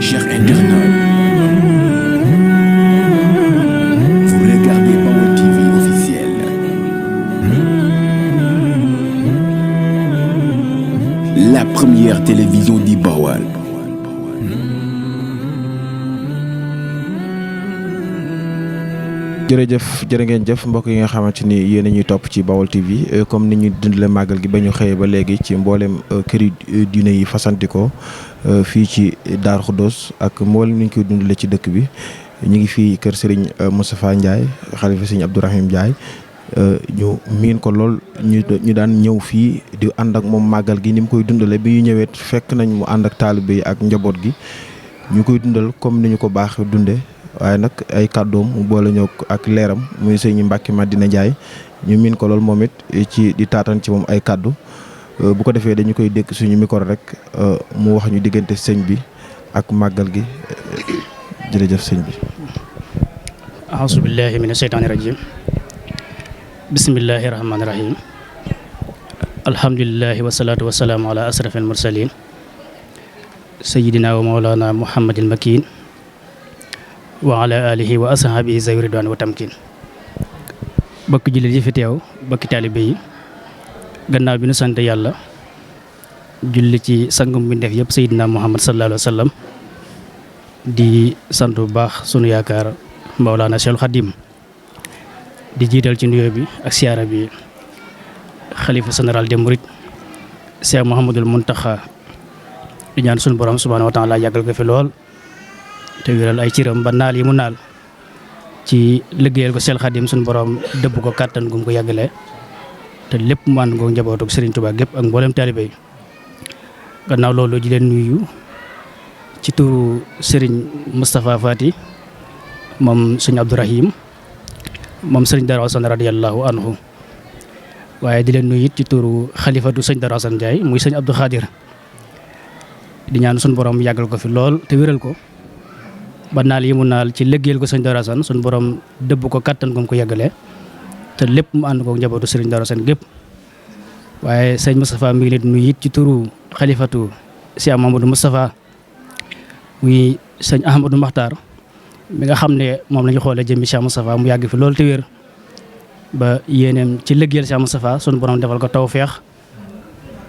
Chers internautes, vous regardez Baol TV officiel. La première télévision du Baol. jërë ngeen jëf mbokk yi nga xamante ni yéen a ñuy topp ci Baol TV comme ni ñu dundale màggal gi ba ñu xëyee ba léegi ci mboolem këri diine yi fasantikoo fii ci Darou Khoudoss ak mboolem ni ñu koy dundale ci dëkk bi ñu ngi fii kër Serigne Moustapha Ndiaye xalifa Serigne Abdourahim Ndiaye ñu miin ko lool ñu daan ñëw fii di ànd ak moom màggal gi ni mu koy dundale bi ñu ñëwee fekk nañ mu ànd ak taalibe yi ak njaboot gi ñu koy dundal comme ni ñu ko baax dunde waaye nag ay kàddoom mu boole ñëw ak leeram muy sëñ Mbacke Madina Ndiaye ñu miin ko lool moom it ci di taatan ci moom ay kàddu bu ko defee dañu koy dékk suñu micro rek mu wax ñu diggante sëñ bi ak màggal gi jërëjëf sëñ bi. a'uuzu billahi mina sheytaani rajim bismillahi rahmaani rahim alhamdulillahi wasalaatu wasalaamu ala asrafil mursalin sayyidina wa mawlana muhammadil makin wa ala alihi wa ashabihi zawi ridwan wa tamkin bokki jullit yi fi teew bokki taalibe yi gannaaw bi nu sant yàlla julli ci sangum bi def yëpp Seydina Muhammad sallallahu alayhi wa sallam di sant bu baax sunu yaakaar Mawlana Cheikhul Khadim di jiital ci nuyoo bi ak siyaara bi xalifa général des mourides Cheikh Mouhamadoul Mountakha di ñaan sunu borom subhanahu wa taala yàggal ko fi lool te wéral ay ciram ba naal yi mu naal ci liggéeyal ko Seex Xaadim suñu borom dëbb ko kàttan gum ko yàggale te lépp mu ànd ngoo njabootu Serigne Touba gépp ak mboolem taalibe yi gannaaw loolu di leen nuyu ci turu Serigne Moustapha Fati moom Serigne Abdourahim moom Serigne Darou Assane radiyallahu anhu waaye di leen nuyu it ci turu xalifatu Serigne Darou Assane Ndiaye muy Serigne Abdou Khadir di ñaan suñu borom yàggal ko fi lool te wéral ko ba naal yi mu naal ci liggéeyal ko sëñ Darou Assane suñu borom dëbb ko kattan gum ko yàggale te lépp mu ànd ko njabootu sëriñ Darou Assane gépp waaye sëñ Moustapha mi ngi leen di nuyu it ci turu xalifatu Cheikh Mamadou Moustapha muy sëñ Ahmadou Makhtar mi nga xam ne moom la ñu xoolee jëmmi Cheikh Moustapha mu yàgg fi loolu te wér ba yéeneem ci liggéeyal Cheikh Moustapha suñu borom defal ko tawfeex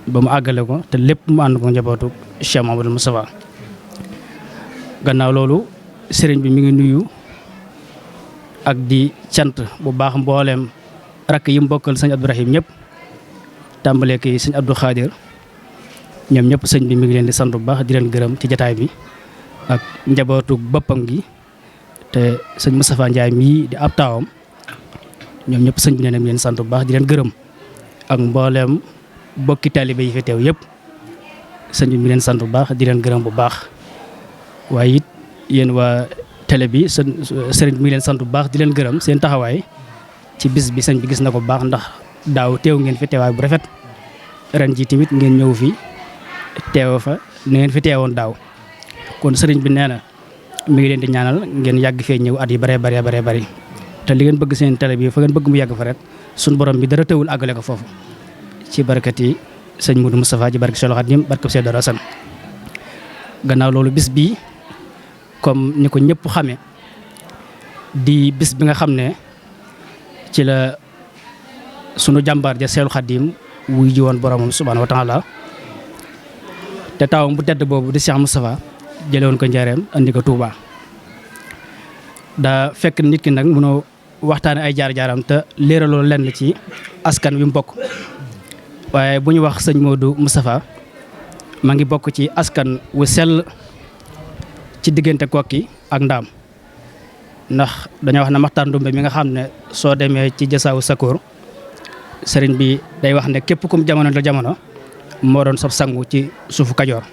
ba mu àggale ko te lépp mu ànd ko njabootu Cheikh Mamadou Moustapha gannaaw loolu sëriñ bi mi ngi nuyu ak di cant bu baax mbooleem rakk yi mu bokkal sëñ Abdourahim ñëpp tàmbalee ki sëñ Abdou Khadir ñoom ñëpp sëñ bi mi ngi leen di sant bu baax di leen gërëm ci jataay bi ak njabootu boppam gi te sëñ Moustapha Ndiaye mii di ab taawam ñoom ñëpp sëñ bi nee na mi leen sant bu baax di leen gërëm ak mbooleem bokki taalibe yi fi teew yëpp sëñ bi mi leen sant bu baax di leen gërëm bu baax waaye it yéen waa télé bi sëriñ bi mi ngi leen sant bu baax di leen gërëm seen taxawaay ci bis bi sëñ bi gis na ko bu baax ndax daaw teew ngeen fi teewaay bu rafet ren ji tamit ngeen ñëw fi teew fa ni ngeen fi teewoon daaw kon sëriñ bi nee na mi ngi leen di ñaanal ngeen yàgg fee ñëw at yi bare bari te li ngeen bëgg seen télé bi fa ngeen bëgg mu yàgg fa rek suñu borom bi dara teewul àggale ko foofu ci barkat yi sëñ Moudou Moustapha ci barke Cheikh Khadim barke Cheikh Darou Assane gannaaw loolu bis bi comme ni ko ñëpp xamee di bis bi nga xam ne ci la sunu jàmbaar ja Seexul Xadiim wuy ji woon boromam subhaanahu wa taala te taawam bu tedd boobu di Cheikh Moustapha jële woon ko Njaareem andi ko Touba daa fekk nit ki nag mënoo waxtaane ay jaar-jaaram te leeraloo lenn ci askan wi mu bokk waaye bu ñu wax sëñ Modou Moustapha ma ngi bokk ci askan wu sell ci diggante Kokki ak Ndaam ndax dañoo wax ne Maxtaar Ndumbe mi nga xam ne soo demee ci jasaawu Sakoor sëriñ bi day wax ne képp kum jamono la jamono moo doon sab sangu ci suufu Kajoor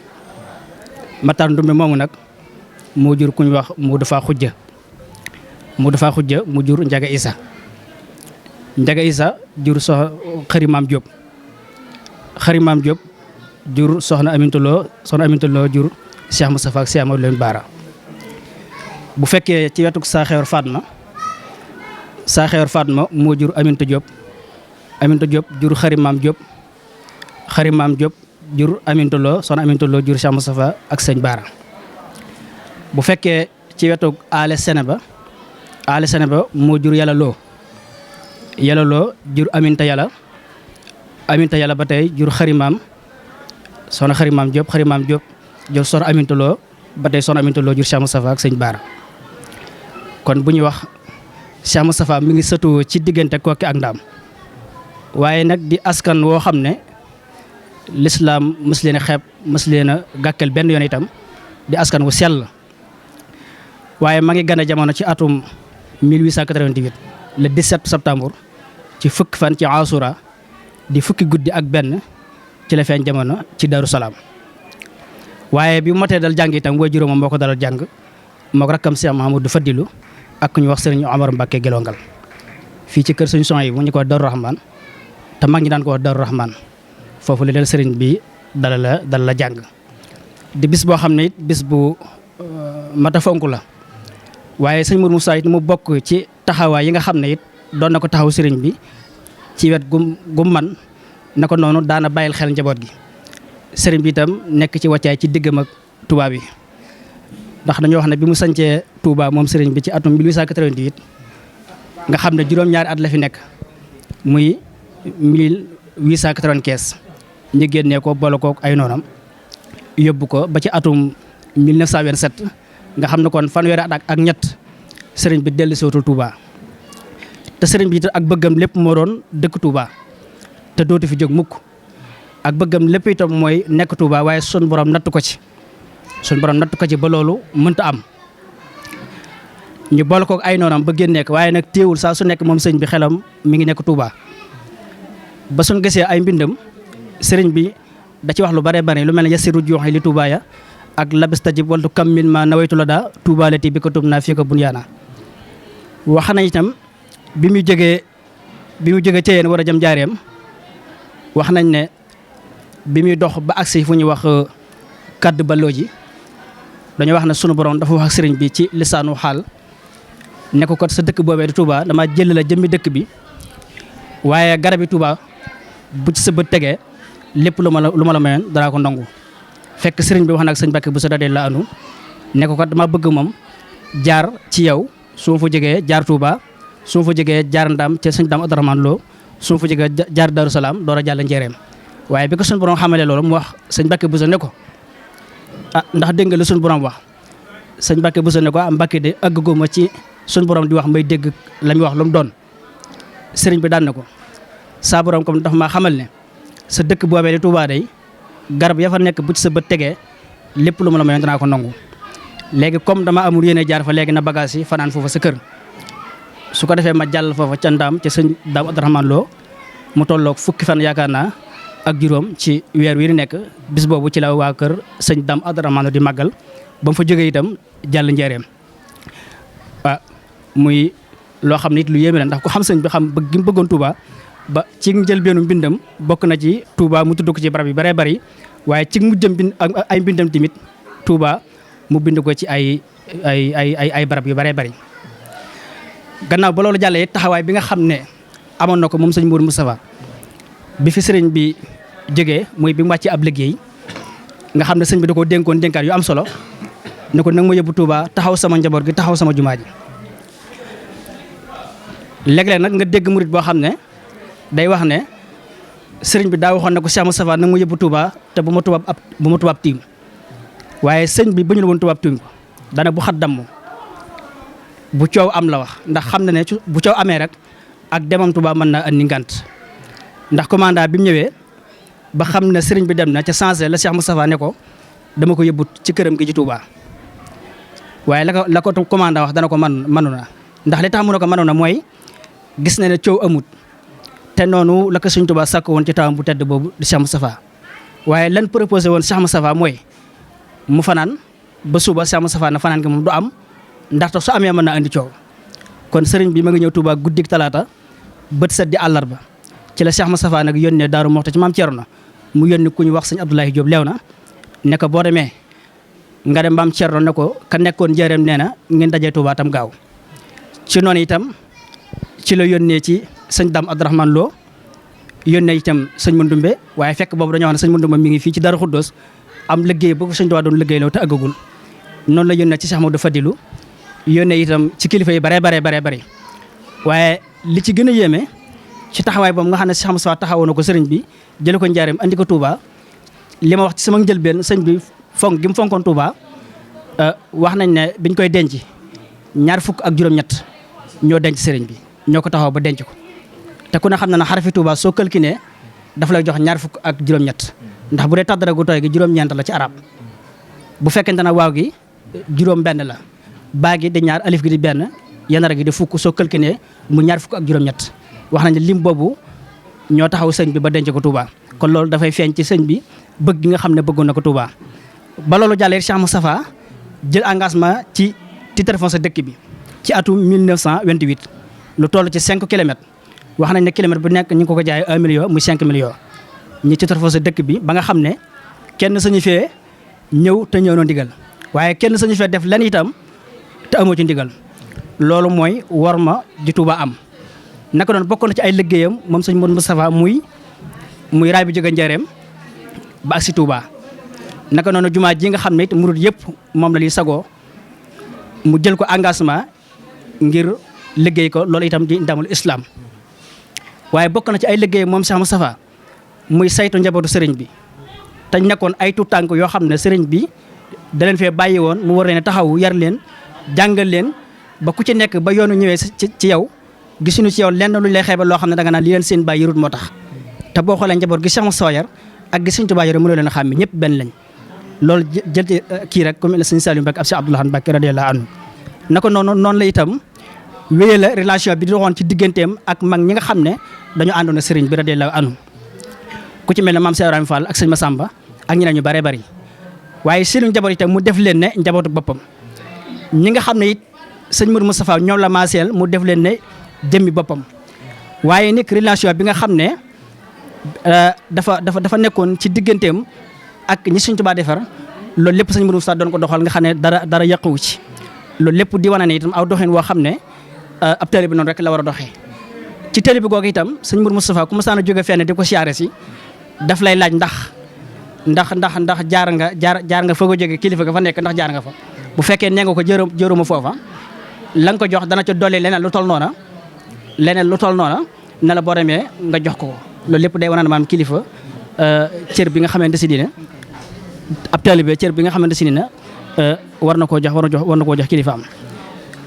Maxtaar Ndumbe moomu nag moo jur kuñ wax Modou Fa Xujja mu jur Njaga Isa jur Xari Maam Jóob jur soxna Aminta Lo jur Cheikh Moustapha ak Cheikh Amadou Lamine Bara bu fekkee ci wetuk Saaxewar Fatma moo jur Aminta Diop Aminta Diop jur Xari Maam Diop Xari Maam Diop jur Aminta Lo soxna Aminta Lo jur Cheikh Moustapha ak sëñ Baara. bu fekkee ci wetu Ale Seneba moo jur Yàlla Lo jur Aminta Yàlla ba tey jur Xari Maam soxna Xari Maam Diop jur soxna Aminta Lo ba tey soxna Aminta Lo jur Cheikh Moustapha ak sëñ Baara. kon bu ñuy wax Cheikh Moustapha mi ngi sëtu ci diggante Koki ak Ndaam waaye nag di askan woo xam ne lislaam mës leen a xeeb mës leen a gàkkal benn yoon itam di askan wu sell waaye ma ngi gane jamono ci atum 1888 le 17 septembre ci fukki fan ci Asura di fukki guddi ak benn ci la feeñ jamono ci Darou Salaam waaye bi mu matee dal jàng itam way juróomam moo ko dalal jàng moo ko rakkam Cheikh Mahamadou Fadilu ak ku ñu wax sëriñ Omar Mbacke Gelongal fii ci kër suñu son yi mu ñu ko wax Darou Rahman te mag ñi daan ko wax Darou Rahman foofu la leen sëriñ bi dala la jàng di bis boo xam ne it bis bu mata fonk la waaye sëñ Mourou Moussa it mu bokk ci taxawaay yi nga xam ne it doon na ko taxaw sëriñ bi ci wet gum man na ko noonu daana bàyyil xel njaboot gi sëriñ bi itam nekk ci wàccaay ci diggam ak tubaab yi ndax dañoo wax ne bi mu sancee Touba moom sëriñ bi ci atum 1888 nga xam ne juróom-ñaari at la fi nekk muy 1895 ñu génnee ko boole kook ay noonam yóbbu ko ba ci atum 1927 nga xam ne kon fanweeri at ak ñett sëriñ bi dellu sootul Touba te sëriñ bi ak bëggam lépp moo doon dëkk Touba te dootu fi jóg mukk ak bëggam lépp itam mooy nekk Touba waaye sun borom natt ko ci ba loolu mënta am ñu boole kook ay noonam ba génnee ko waaye nag téewul saa su nekk moom sëriñ bi xelam mi ngi nekk Touba ba suñ gisee ay mbindam sëriñ bi da ci wax lu bare bare lu mel ne yasiru joxe li Touba ya ak labistajib waltu kammil ma nawaytu la daa Touba lati bi ko tub naa fii ko bunyaana wax na itam bi mu jógee Ceyeen war a jëm Njaareem wax nañ ne bi muy dox ba agsi fu ñuy wax kaddu balloo ji dañoo wax ne sunu borom dafa wax ak sëriñ bi ci lisaanu xaal ne ko sa dëkk boobee di Touba dama jël la jëmmi dëkk bi waaye garabi Touba bu ci sa bët tegee lépp lu ma la mayoon danaa ko nangu fekk sëriñ bi wax nag sëñ Mbàkke bu sa dadee la anu ne ko kat dama bëgg moom jaar ci yow su ma fa jógee jaar Touba su ma fa jógee jaar Ndam ca sëñ Dam Abdourahmane Lo su ma fa jógee jaar Darou Salaam door a jàll Njéeréem waaye bi ko suñu borom xamalee loolu mu wax sëñ Mbàkke bu sa ne ko ndax dégg nga lu suñu borom wax sëñ Mbàkke bu sa ne ko Mbàkke de àgguma ci suñu borom di wax may dégg la muy wax lu mu doon sëriñ bi daan na ko saa borom comme dafa maa xamal ne sa dëkk boobee di Touba day garab ya fa nekk bu ci sa bët tegee lépp lu ma la mayoon danaa ko nangu léegi comme dama amul yéene jaar fa léegi na bagage yi fanaan foofa sa kër su ko defee ma jàll foofa ca Ndaam ca sëñ Daam Abdourahmane Lo mu tolloog fukki fan yaakaar naa ak juróom ci weer wi nekk bis boobu ci la waa kër sëñ Daam Abdourahmane Lo di màggal ba mu fa jógee itam jàll Njaaréem muy loo xam ne it lu yéeme la ndax ku xam sëñ bi xam bëgg gi mu bëggoon Touba ba ci njëlbeenu mbindam bokk na ci Touba mu tudd ko ci barab yi baree bari waaye ci mujjam bind ak ay mbindam tamit Touba mu bind ko ci ay barab yu baree bari. gannaaw ba loolu jàllee taxawaay bi nga xam ne amoon na ko moom sëñ Mourou Moustapha bi fi sëriñ bi jógee muy bi mu wàccee ab liggéey nga xam ne sëñ bi da koo dénkoon dénkaat yu am solo ne ko nag ma yóbbu Touba taxaw sama njaboot gi taxaw sama jumaa ji. léeg-léeg nag nga dégg murit boo xam ne day wax ne sëriñ bi daa waxoon ne ko Cheikh Moustapha nag ma yóbbu Touba te bu ma tubaab tiim waaye sëñ bi ba ñu la woon tubaab tiim ko dana bu xat damm bu coow am la wax ndax xam na ne bu coow amee rek ak demam Touba mën naa andi ngant ndax commandant bi mu ñëwee ba xam ne sëriñ bi dem na ca changé la Cheikh Moustapha ne ko dama ko yóbbu ci këram gi ci Touba waaye la ko commandant wax dana ko manu na ndax li tax mu ne ko manu na mooy gis na ne coow amut te noonu la ko Sëriñ Touba sàkk woon ci tawam bu tedd boobu di Cheikh Moustapha waaye lan proposé woon Cheikh Moustapha mooy mu fanaan ba suba Cheikh Moustapha na fanaan gi moom du am ndaxte su amee mën naa andi coow kon sëriñ bi ma ngi ñëw Touba guddik talaata bët set di àllarba ci la Cheikh Moustapha nag yónnee Daaru Moxti ci maam Thierno mu yónni ku ñu wax sëñ Abdoulaye Diop leew na ne ko boo demee nga dem maam Thierno ne ko ka nekkoon njëreem nee na ngeen dajee Touba tam gaaw ci noonu itam ci la yónnee ci sëñ Dame Abdourahmane Lo yónnee itam sëñ Mandumbe waaye fekk boobu dañoo wax ne sëñ Mandumbe mi ngi fii ci Darou Khoudoss am liggéey boo ko sëñ Tuubaa doon liggéeyloo te àggagul noonu la yónnee ci Cheikh Mamadou Fadilou yónnee itam ci kilifa yi bare waaye li ci gën a yéeme ci taxawaay boobu nga xam ne Cheikh Moussa taxawoon na ko sëriñ bi jële ko njaareem andi ko Touba li ma wax ci sama njëlbeen sëñ bi fonk gi mu fonkoon Touba wax nañ ne biñ koy denc 27 ñoo denc sëriñ bi ñoo ko taxaw ba denc ko te ku ne xam na ne xarafi Touba soo calculé daf lay jox 27 ndax bu dee tàddara gu tooy gi juróom-ñeent la ci arab bu fekkente ne waaw gi juróom-benn la baa gi di ñaar alif gi di benn yanara gi di fukk soo calculé mu 27 wax nañ ne lim boobu ñoo taxaw sëñ bi ba denc ko Touba kon loolu dafay feeñ ci sëñ bi bëgg gi nga xam ne bëggoon na ko Touba. ba loolu jàllee Cheikh Moustapha jël engagement ci titre foncier dëkk bi ci atum 1928 lu toll ci 5 kilomètres wax nañ ne kilomètre bu nekk ñu ngi ko jaayee 1 million muy 5 millions ñi titre foncier dëkk bi ba nga xam ne kenn sañu fee ñëw te ñëw na ndigal waaye kenn sañu fee def lenn itam te amoo ci ndigal loolu mooy worma di Touba am. naka doon bokk na ci ay liggéeyam moom sëñ Modou Moustapha muy raay bi jóge Njaareem ba agsi Touba naka noonu jumaa ji nga xam ne it murid yëpp moom la liy sagoo mu jël ko engagement ngir liggéey ko loolu itam di ndamul islam waaye bokk na ci ay liggéeyam moom Cheikh Moustapha muy saytu njabootu sëriñ bi te nekkoon ay tuut tànk yoo xam ne sëriñ bi da leen fee bàyyi woon mu war leen taxaw yar leen jàngal leen ba ku ci nekk ba yoonu ñëwee ci yow gisuñu ci yow lenn luñ lay xeebal loo xam ne danga naan li leen seen bàyyi yërut moo tax te boo xoolee njaboot gi Cheikh Moustapha yar ak gi Sëriñ Tuubaa yar mënoo leen a xàmme ñëpp benn lañ loolu jël ci kii rek comme Sëriñ Saliou Mbacké ab Cheikh Abdou Lahad Mbacké radiyallahu anhu naka noonu la itam wéyee la relation bi di doxoon ci digganteem ak mag ñi nga xam ne dañoo àndoon ak sëriñ bi radiyallahu anhu ku ci mel ne maam Cheikh Ibrahima Fall ak sëñ Massamba ak ñeneen ñu bare bari waaye seenu njaboot itam mu def leen ne njabootu boppam ñi nga xam ne it sëñ Modou Moustapha ñoom la maaseel mu def leen ne jëmmi boppam waaye nag relation bi nga xam ne dafa nekkoon ci digganteem ak ñi Sëriñ Tuubaa defar loolu lépp sëñ Modou Moustapha doon ko doxal nga xam ne dara yàquwu ci loolu lépp di wane ne itam aw doxin woo xam ne ab taalibe bi noonu rek la war a doxee ci taalibe bi googu itam sëñ Modou Moustapha ku ma saan a jóge fenn di ko siyaare si daf lay laaj ndax jaar nga fa ko jóge kilifa ga fa nekk ndax jaar nga fa bu fekkee nee nga ko jëruma foofa la nga ko jox dana ca dolli leneen lu tol noona ne la boo demee nga jox ko loolu lépp day wane ne maam kilifa cër bi nga xamante si ne ab taalibe cër bi nga xamante si ne war na koo jox kilifa am.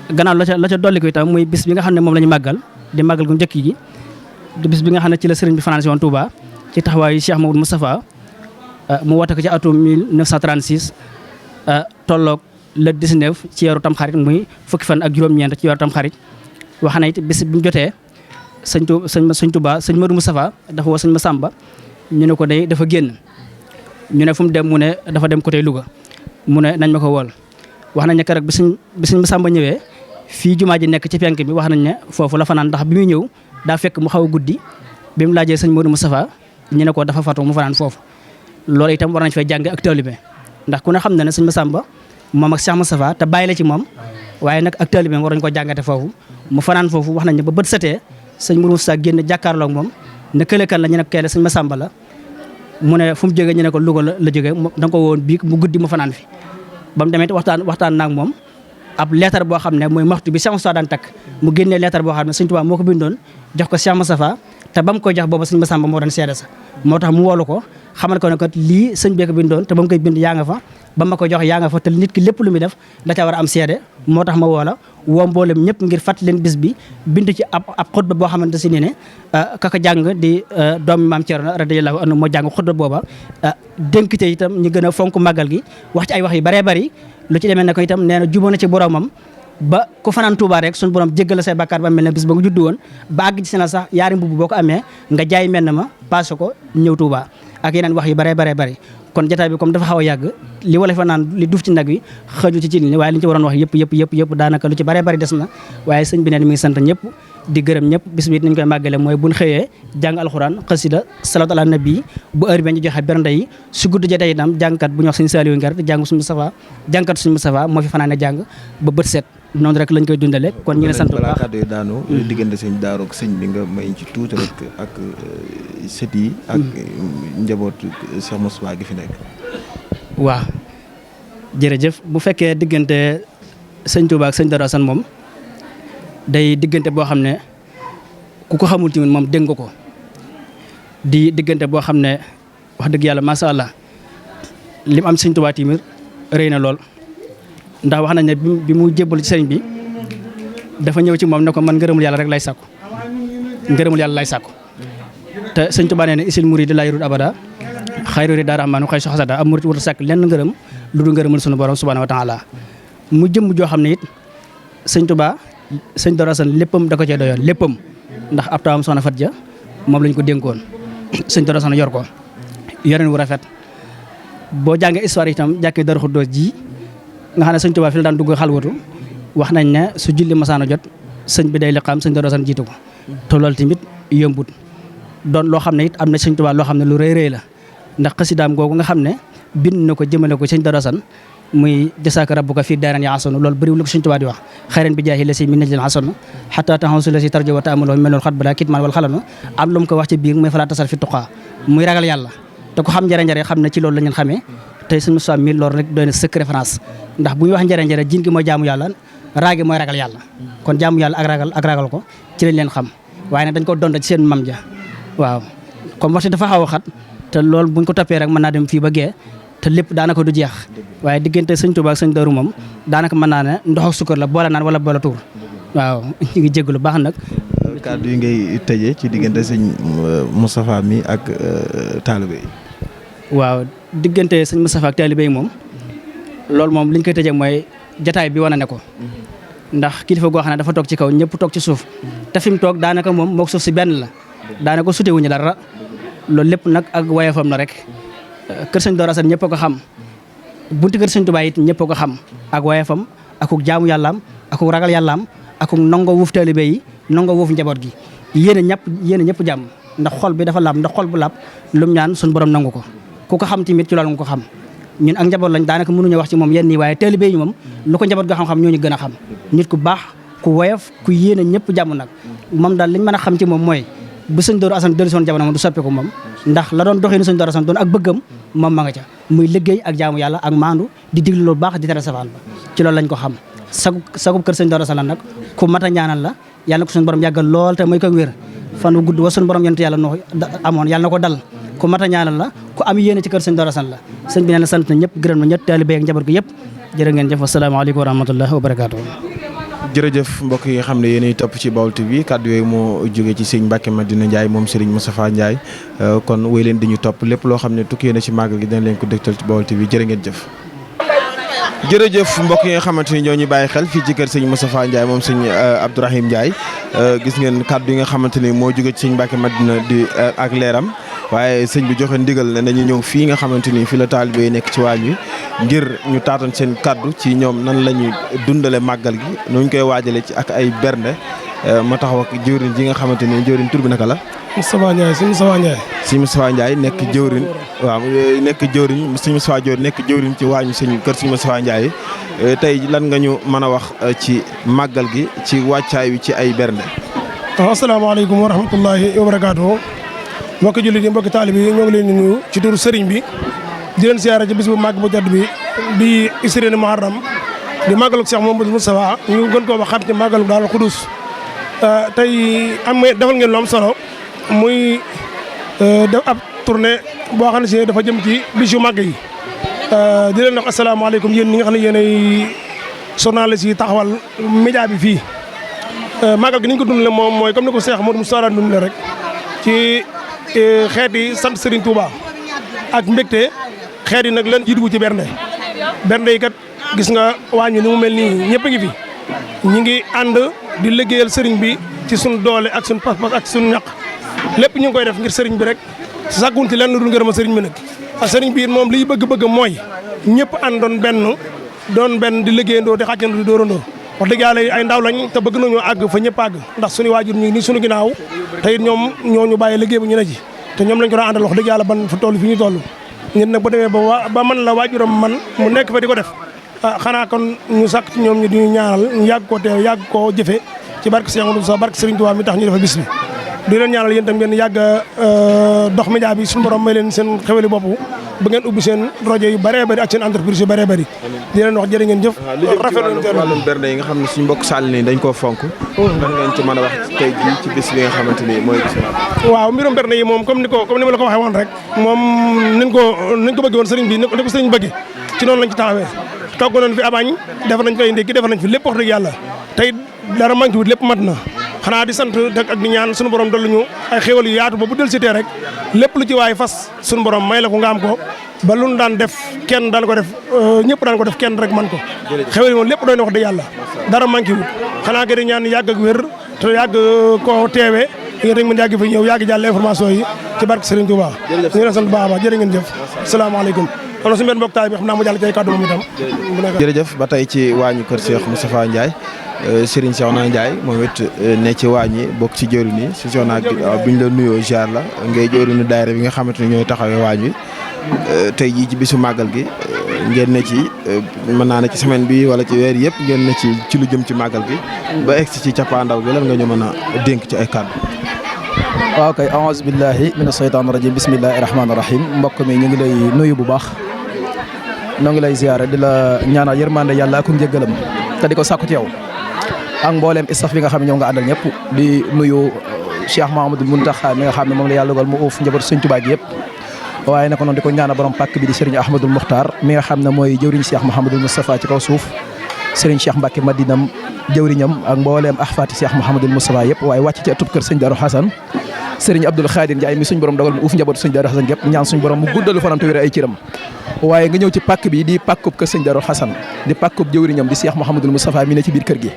gannaaw la ca dolli ko itam muy bis bi nga xam ne moom la ñu màggal di màggal gu njëkk gi di bis bi nga xam ne ci la sëriñ bi fanaan si woon Touba ci taxawaayu Cheikh Mamadou Moustapha mu woote ko ci atum 1936 tolloog le 19 ci weeru Tamxarit muy fukki fan ak juróom-ñeent ci weeru Tamxarit wax na it bis bi mu jotee sëñ Touba sëñ Modou Moustapha dafa woo sëñ Massamba ñu ne ko day dafa génn ñu ne fu mu dem mu ne dafa dem côté Louga mu ne nañ ma ko wool wax nañ ne keroog bi sëñ Massamba ñëwee fii jumaa ji nekk ci penk bi wax nañ ne foofu la fanaan ndax bi muy ñëw daa fekk mu xaw a guddi bi mu laajee sëñ Modou Moustapha ñu ne ko dafa fatu mu fanaan foofu loolu itam war nañ fay jàng ak taalibe ndax ku ne xam na ne sëñ Massamba moom ak Cheikh Moustapha te bàyyi la ci moom waaye nag ak taalibe war nañ ko jàngate foofu mu fanaan foofu wax nañ ne ba bët setee sëñ Modou Moustapha génn jàkkaarloog moom ne këlekan la ñu ne kee la sëñ Massamba la mu ne fu mu jógee ñu ne ko Louga la jógee da nga ko woon bii mu guddi mu fanaan fi ba mu demee waxtaan naag moom ab leetar boo xam ne mooy maxtu bi Cheikh Moustapha daan takk mu génnee leetar boo xam ne sëñ Tuubaa moo ko bindoon jox ko Cheikh Moustapha te ba mu koy jox booba sëñ Massamba moo doon seede sa moo tax mu woolu ko xamal ko ne kat lii sëñ bee ko bindoon te ba mu koy bind yaa nga fa ba ma ko jox yaa nga fa te nit ki lépp lu muy def da ca war a am seede moo tax ma woola woo mboolem ñëpp ngir fàttali leen bis bi bind ci ab xutba boo xamante si ne kaka jàng di doomi maam Thierno radiyallahu anhu moo jàng xutba booba dénk te itam ñu gën a fonk màggal gi wax ci ay wax yu bëree bëri lu ci demee ne ko itam nee na jubóo na ci boromam ba ku fanaan Touba rek suñu borom jéggal say bàkkaar ba mel ne bis ba nga juddu woon ba àgg ci seen sax yaari mbubb boo ko amee nga jaay mel na ma passé ko ñëw Touba ak yeneen wax yu bëree bëri kon jotaay bi comme dafa xaw a yàgg li wala fa naan li duuf ci nag wi xëju ci ni waaye li ñu ci waroon wax yëpp daanaka lu ci bëree bëri des na waaye sëñ bi neen mi ngi sant ñëpp di gërëm ñëpp bis bi nañ koy màggale mooy buñ xëyee jàng alxuraan xasida salaatu ala nabi bu heure bi ñu joxe bernde yi su gudd jotee itam jàngkat bu ñu wax sëñ Saliou Ngar jàng suñu Moustapha jàngkat suñu Moustapha moo fi fanaane jàng ba bët set noonu rek lañ koy dundale kon ñu ngi sant bu baax kàddu yi daanu diggante sëñ Daaru ak sëñ bi nga may ci tuuti rek ak sët yi ak njaboot Cheikh Moustapha gi fi nekk. waaw jërëjëf bu fekkee diggante sëñ Touba ak sëñ Darou Assane moom day diggante boo xam ne ku ko xamul tamit moom dégg nga ko di diggante boo xam ne wax dëgg yàlla macha allah lim am sëñ Touba tamit rëy na lool ndax wax nañ ne bi mu jébbal ci sëriñ bi dafa ñëw ci moom ne ko man ngërëmul yàlla rek lay sàkku ngërëmul yàlla lay sàkku te sëñ Touba nee na isil muridi laa yurud abada xayru rida rahmaanu xay so xasada am murid wut sàkk lenn ngërëm lu du ngërëmal sunu borom subhanahu wa taala mu jëm joo xam ne it sëñ Touba sëñ Darou Assane léppam da ko cee doyoon léppam ndax ab taawam soxna Fat Ja moom lañ ko dénkoon sëñ Darou Assane yor ko yoreen wu rafet boo jàngee histoire itam jàkkee Darou Khoudoss ji nga xam ne sëñ Touba fi la daan dugg xalwatu wax nañ ne su julli masaana jot sëñ bi day liqaam sëñ Darou Assane jiitu ko te loolu tamit yombut doon loo xam ne it am na sëñ Touba loo xam ne lu rëy rëy la ndax xasidaam googu nga xam ne bind na ko jëmale ko sëñ Darou Assane muy jasaaka rabbuka fii daaran ya asanu loolu bëriwul ko sëñ Touba di wax xayran bi jaahi la si min najlin asanu xataa taxawsu la si tarjo wa taamalo mel noonu xat bala kitman wal xalanu am lu mu ko wax ci biir muy falaa tasal fi tuqaa muy ragal yàlla te ko xam njëre-njëre xam ne ci loolu la ñu xamee tey sëñ Moussa mi loolu rek doy na sëkk référence ndax bu ñu wax njëre-njëre jin gi mooy jaamu yàlla raagi mooy ragal yàlla kon jaamu yàlla ak ragal ko ci lañ leen xam waaye nag dañ ko donda ci seen mam ja waaw comme waxtu dafa xaw a xat te loolu buñ ko toppee rek mën naa dem fii ba gee te lépp daanaka du jeex waaye diggante sëñ Touba ak sëñ Darou moom daanaka mën naa ne ndox ak sukkar la boole naan wala boole tuur waaw ñu ngi jégalu baax nag. kàddu yi ngay tëjee ci diggante sëñ Moustapha mi ak taalibe yi. waaw diggante sëñ Moustapha ak taalibe yi moom loolu moom liñ koy tëjee mooy jataay bi wane ne ko ndax kilifa goo xam ne dafa toog ci kaw ñëpp toog ci suuf te fi mu toog daanaka moom moog suuf si benn la daanaka sutewuñu dara loolu lépp nag ak wayefam la rek. kër sëñ Darou Assane ñëpp a ko xam bunti kër sëñ Touba it ñëpp a ko xam ak wayefam akuk jaamu yàllaam akuk ragal yàllaam akuk nongo wuuf taalibe yi nongo wuuf njaboot gi yéen a ñëpp jàmm ndax xol bi dafa laab ndax xol bu laab lum ñaan suñu borom nangu ko ku ko xam tamit ci loolu nga ko xam ñun ak njaboot lañ daanaka mënuñu wax ci moom yenn nii waaye taalibe yi moom lu ko njaboot ga xam-xam ñooñu gën a xam nit ku baax ku woyof ku yéen a ñëpp jàmm nag moom daal liñ mën a xam ci moom mooy bu sëñ Darou Assane dellu soon jamono moom du soppeeku moom ndax la doon doxee ni sëñ Darou Assane doon ak bëggam moom ma nga ca muy liggéey ak jaamu yàlla ak maandu di diglu lu baax di tere safaan ba ci loolu lañ ko xam sagub kër sëñ Darou Assane nag ku mat a ñaanal la yàlla na ko suñu borom yàggal lool te mooy ko wér fan wu gudd wa suñu borom yonent yàlla no amoon yàlla na ko dal ku mat a ñaanal la ku am yéene ci kër sëñ Darou Assane la sëñ bi nee na sant na ñëpp gërëm na ñëpp taalibe ak njaboot gi yëpp jërë ngeen jëf asalaamaaleykum wa rahmatullahi wa barakaatuh jërëjëf mbokk yi nga xam ne yéenay topp ci Baol TV kàddu yooyu moo jógee ci sëñ Mbacke Madina Ndiaye moom Serigne Moustapha Ndiaye kon wéy leen di ñu topp lépp loo xam ne tukkee na ci màggal gi dina leen ko dégtal ci Baol TV jërë ngeen jëf. jërëjëf mbokk yi nga xamante ni ñoo ñu bàyyi xel fii ci kër sëñ Moustapha Ndiaye moom sëñ Abdourahim Ndiaye gis ngeen kàddu yi nga xamante ni moo jóge ci sëñ Mbacke Madina di ak leeram waaye sëñ bi joxe ndigal ne dañu ñëw fii nga xamante ni fi la taalibe yi nekk ci waañ wi ngir ñu taatan seen kàddu ci ñoom nan la ñuy dundale màggal gi nuñ koy waajale ci ak ay bernde ma taxaw ak jëwriñ ji nga xamante ni jëwriñ tur bi naka la. Moustapha Ndiaye sëñ Moustapha Ndiaye. sëñ Moustapha Ndiaye nekk jëwriñ waaw nekk jëwriñ sëñ Moustapha Ndiaye nekk jëwriñ ci waañu sëñ kër sëñ Moustapha Ndiaye tey lan nga ñu mën a wax ci màggal gi ci wàccaay wi ci ay bernde. waaw asalaamaaleykum wa rahmatullahi wa barakaatuh mbokki jullit yi mbokki taalib yi ñoo ngi leen di nuyu ci turu sëriñ bi di leen siyaare ci bis bu màgg bu tedd bi di Isriin Muharram di màggalu Cheikh Mouhamadou Moustapha ñu gën koo ba xam ci màggalu Daaru Xudoos tey defal ngeen lu am solo muy def ab tournée boo xam ne si dafa jëm ci bis yu màgg yi di leen wax asalaamaaleykum yéen ñi nga xam ne yéenay journaliste yi taxawal média bi fii màggal gi ni ñu ko dundale moom mooy comme ni ko Cheikh Mouhamadou Moustapha dundale rek ci xeeti sant Serigne Touba ak mbégte xeet yi nag leen jiitu ci bernde yi kat gis nga waañu ni mu mel nii ñëpp a ngi fi ñi ngi ànd di liggéeyal Serigne bi ci suñu doole ak suñu pas-pas ak suñu ñaq lépp ñu ngi koy def ngir Serigne bi rek sàkkuwuñ ci lenn lu dul ngërëma Serigne bi nag ak Serigne bi it moom liy bëgg-bëgg mooy ñëpp àndoon doon benn di liggéeyandoo di xàccandoo di dóorandoo wax dëgg yàlla ay ndaw lañ te bëgg nañoo àgg fa ñëpp àgg ndax suñu waajur ñu ni suñu ginnaaw te it ñoom ñoo ñu bàyyi liggéey bi ñu ne ci te ñoom lañ ko doon àndal wax dëgg yàlla ban fa toll fi ñu toll nit nag bu demee ba man la waajuram man mu nekk fa di ko def xanaa kon ñu sàkk ci ñoom ñu di ñaanal ñu yàgg koo teew yàgg koo jëfe ci barke Cheikh Amadou Sa barke Serigne Touba mi tax ñu defa bis bi di leen ñaanal yéen tam ngeen yàgg dox média bi suñu borom may leen seen xewali bopp ba ngeen ubbi seen rajo yu bëree bëri ak seen entreprise yu bëree bëri di leen wax jërë ngeen jëf rafetlu wàllum bernde yi nga xam ne suñu mbokk sàll ni dañ koo fonk lan ngeen ci mën a wax tey jii ci bis bi nga xamante ni mooy bis waaw mbirum bernde yi moom comme ni ma la ko waxee woon rek moom nañ ko bëggee woon sëriñ bi ni ko sëriñ bëgge ci noonu lañ ci taxawee togg nañ fi abañ defar nañ fi ay ndékki defar nañ fi lépp wax dëgg yàlla tey dara manqué wut lépp mat na xanaa di sant ak di ñaan suñu borom dollu ñu ay xéwal yu yaatu ba bu del sitee rek lépp lu ci waay fas suñu borom may la ko nga am ko ba lu ñu daan def kenn daan ko def ñëpp daan ko def kenn rek man ko xéwal yi moom lépp doy na wax dëgg yàlla dara manqué wut xanaa ke di ñaan yàgg ak wér te yàgg koo teewee yéen rek mën yàgg fi ñëw yàgg jàll information yi ci barke Serigne Touba ñu ngi leen sant baax a baax jërë ngeen jëf asalaamaaleykum kon suñu benn mbokk taay bi xam naa mu jàll ci ay kàddu moom itam jërëjëf ba tey ci waañu kër Cheikh Moustapha Ndiaye Serigne Cheikhouna Ndiaye moom it ne ci waañi bokk ci jëwriñ ni si Cheikhouna bi ñu la nuyoo ziar la ngay jëwriñu daayira bi nga xamante ni ñooy taxawee waañ wi tey jii ci bisu màggal gi ngeen ne ci mën naa ne ci semaine bi wala ci weer yëpp ngeen ne ci lu jëm ci màggal gi ba egsi ci cappaandaw gi lan nga ñu mën a dénk ci ay kàddu. waaw kay aouzu billahi mina shaytaani rajim bismillahi rahmaani rahim mbokk mi ñu ngi lay nuyu bu baax ñoo ngi lay ziare di la ñaanal yërmande yàlla ak njëggalam te di ko sàkku ci yow ak mbooleem istaf bi nga xam ne ñoom nga àndal ñëpp di nuyu Cheikh Mahamadou Mountakha mi nga xam ne moom la yàlla dogal mu uuf njaboot Sëñ Tuubaa gi yëpp waaye naka noonu di ko ñaanal borom pàkk bi di Serigne Ahmadul Muxtaar mi nga xam ne mooy jëwriñ Cheikh Mouhamadul Moustapha ci kaw suuf Serigne Cheikh Mbacke Madinam jëwriñam ak mbooleem axfaati Cheikh Mouhamadul Moustapha yëpp waaye wàcc ci atub kër Sëñ Darou Hassane Serigne Abdoul Khadir Ndiaye mi suñ borom dogal mu uuf njaboot Sëñ Darou Hassane yëpp ñaan suñ borom mu guddalu fanam te wér ay cëram waaye nga ñëw ci pàkk bi di pàkkub kër Sëñ Darou Hassane di pàkkub jëwriñam di Cheikh Mouhamadul Moustapha mi ne ci biir kër gi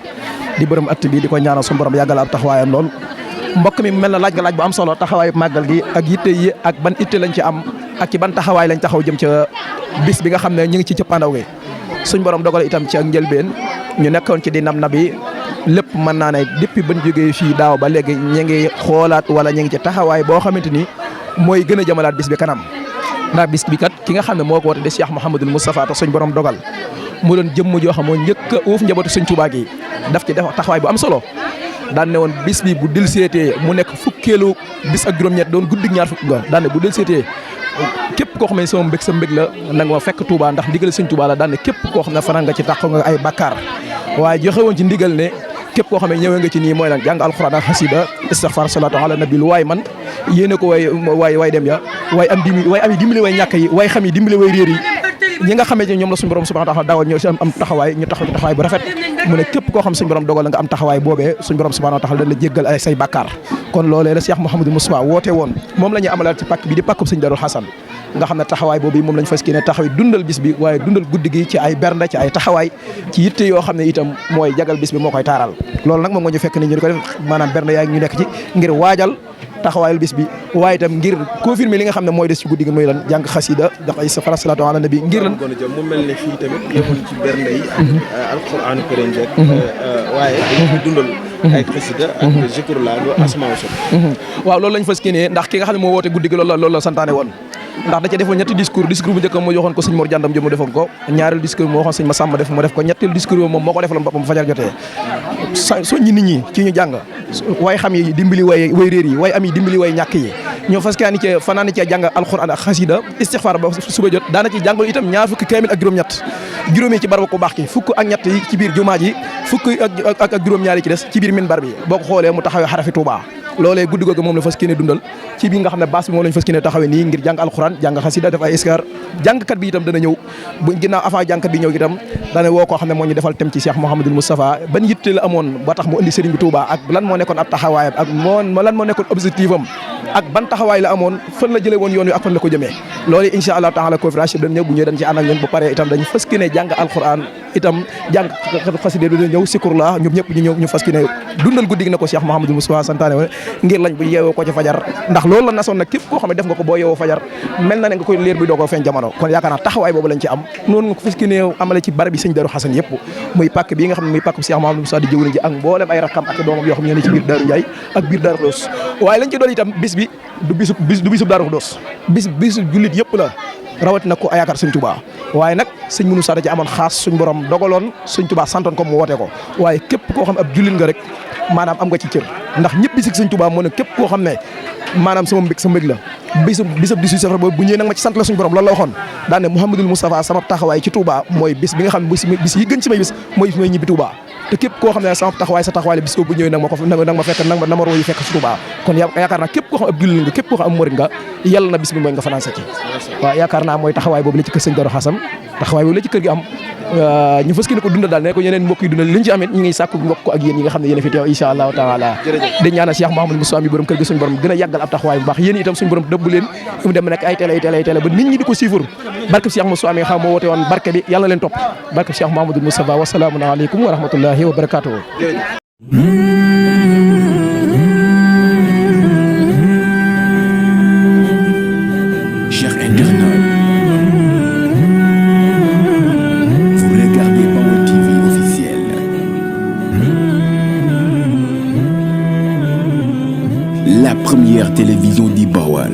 di borom att bi di ko ñaanal suñu borom yàggal ab taxawaayam lool mbokk mi mel na laaj nga laaj bu am solo taxawaayu màggal gi ak yitte yi ak ban itte lañ ci am ak ci ban taxawaay lañ taxaw jëm ca bis bi nga xam ne ñu ngi ci cëppaandaw gi suñ borom dogal itam ci ak njëlbeen ñu nekkoon ci di nabi lépp mën naa ne depuis bañ jógee fii daaw ba léegi ñu ngi xoolaat wala ñu ngi ci taxawaay boo xamante ni mooy gën a jëmalaat bis bi kanam ndax bis bi kat ki nga xam ne moo ko woote di Cheikh Mouhamadul Moustapha te suñ borom dogal mu doon jëmm joo xam moo njëkk a uuf njabootu Sëñ Tuubaa gi daf ci def taxawaay bu am solo daan ne woon bis bi bu dil seetee mu nekk fukkeelu bis ak juróom-ñett doon guddig ñaar fukk ga daan ne bu dil seetee képp koo xam ne sama mbég sa mbég la na nga ma fekk Touba ndax ndigal Sëñ Tuubaa la daan ne képp koo xam ne fanaan nga ci tàq nga ay bakkaar waaye joxe woon ci ndigal ne képp koo xam ne ñëwee nga ci nii mooy lan jàng alxuraan ak xasida istighfar salaatu ala nabi lu waay man yéene ko waay dem ya waay am dimbali way ñàkk yi waay xam yi dimbali way réer yi ñi nga xamante ne ñoom la suñu borom subhanahu wa ta'ala dawal ñoo si am taxawaay ñu taxaw ci taxawaay bu rafet mu ne képp koo xam suñu borom dogal la nga am taxawaay boobee suñu borom subhanahu wa ta'ala dañ la jéggal ay say bàkkaar kon loolee la Cheikh Mouhamadou Moustapha woote woon moom la ñuy amalaat ci pàkk bi di pàkkub Sëñ Darou Hassane nga xam ne taxawaay boobu moom lañ fas yéene taxaw dundal bis bi waaye dundal guddi gi ci ay bernde ci ay taxawaay ci yitte yoo xam ne itam mooy jagal bis bi moo koy taaral loolu nag moom nga ñu fekk ni ñu di ko def maanaam bernde yaa ngi ñu nekk ci ngir waajal taxawaayal bis bi waaye itam ngir confirmer li nga xam ne mooy des ci guddi gi muy lan jàng xasida ndax ay safara salaatu ala nabi ngir lan mu mel ne fii tamit yemul ci bernde yi ak alxuraanu karim rek waaye dañuy dundal ay xasida ak zikrullah lu asmaa waaw loolu lañ fas yéene ndax ki nga xam ne moo woote guddi gi loolu la santaane woon ndax da ca defoon ñetti discours bu njëkk mu joxoon ko sëñ Mor Jàndam jëm mu defoon ko ñaareelu discours moo waxoon sëñ Massamba def mu def ko ñetteelu discours moom moo ko defaloon boppam fajar jotee soññi nit ñi ci ñu jàng way xam yi dimbali way réer yi way am yi dimbali way ñàkk yi ñoo fas kaani ci fanaan ci jàng alxuraan ak xasida istighfar ba suba jot daana ci jàngal itam ñaar fukki kaamil ak juróom-ñett juróomi ci barab ku baax ki fukk ak ñett yi ci biir jumaa ji fukk ak juróom-ñaar yi ci des ci biir minbar bi boo ko xoolee mu taxawee xarafi Tuubaa loolee guddi googu moom la fas yéene dundal ci bi nga xam ne baas bi moom lañ fas yéene taxawee nii ngir jàng alxuraan jàng xasida def ay iskar jàngkat bi itam dana ñëw bu ginnaaw avant jàngkat bi ñëw itam dana woo koo xam ne moo ñu defal tem ci Cheikh Mouhamadul Moustapha ban yitte la amoon ba tax mu indi sëriñ bi Touba ak lan moo nekkoon ab taxawaayam ak lan moo nekkoon objectif am ak ban taxawaay la amoon fan la jëlee woon yoon wi ak fan la ko jëmee loolu insha Allah taala conférence dañ ñëw bu ñëwee dañ ci ànd ak ñun bu paree itam dañ fas yéene jàng alxuraan itam jàng xasida dina ñëw sikurla ñoom ñëpp ñu ñëw ñu fas yéene dundal guddi gi na ko Cheikh Mouhamadul Moustapha santaane woon ngir lañ bu yeewoo ko ci fajar ndax loolu la nasoon nag képp koo xam ne def nga ko boo yeewoo fajar mel na ne nga koy leer bi doo ko feeñ jamono kon yaakaar naa taxawaay boobu lañ ci am noonu nga ko fas yéene amale ci barab bi Sëñ Darou Hassane yëpp muy pàkk bii nga xam ne muy pàkk Cheikh Mouhamadou Moustapha di jëwriñ ji ak mboolem ay rakkam ak doomam yoo xam ne ci biir Darou Ndiaye ak biir Darou Khoudoss waaye lañ ci doon itam bis bi du bisub Darou Khoudoss bisu jullit yëpp la rawatina ko yaakaar sëñ Touba waaye nag sëñ Mounou Sarr da ci amoon xaas suñ borom dogaloon sëñ Touba santoon ko mu woote ko waaye képp koo xam ab jullit nga rek maanaam am nga ci cër ndax ñëpp bisig sëñ Touba moo ne képp koo xam ne maanaam sama mbég la bisab 18 safar boobu bu ñëwee nag ma ci sant la suñu borom loolu la waxoon daan ne Mouhamadul Moustapha sama taxawaay ci Touba mooy bis bi nga xam ne bis yi gën ci may bis mooy may ñibbi Touba te képp koo xam ne sama taxawaay sa taxawaay la bis boobu bu ñëwee nag ma fekk nag ma roo yu fekk ci Touba kon yaakaar naa képp koo xam ab jullit nga képp koo xam ab murid nga yàlla na bis bi mooy nga fanaan sa ci waaw yaakaar naa mooy taxawaay boobu la ci kër sëñ Darou Xasam taxawaay boobu la ci kër gi am ñu fas ko dundal daal ne ko yeneen mbokk yi dundal liñ ci amit ñu ngi sàkku mbokk ko ak yéen yi nga xam ne yéen a fi teew insha allahu taala di ñaanal Cheikh Mouhamadou Moussa mi borom kër gi suñu borom gën a yàggal ab taxawaay bu baax yéen itam suñu borom dëbb leen mu dem nekk ay télé ba nit ñi di ko suivre barke Cheikh Moussa mi nga xam moo woote woon barke bi yàlla leen topp barke Cheikh Mouhamadou Moussa wa salaamu aleykum wa rahmatullahi wa barakatuh Chers internautes, vous regardez Baol TV officiel. La première télévision du Baol.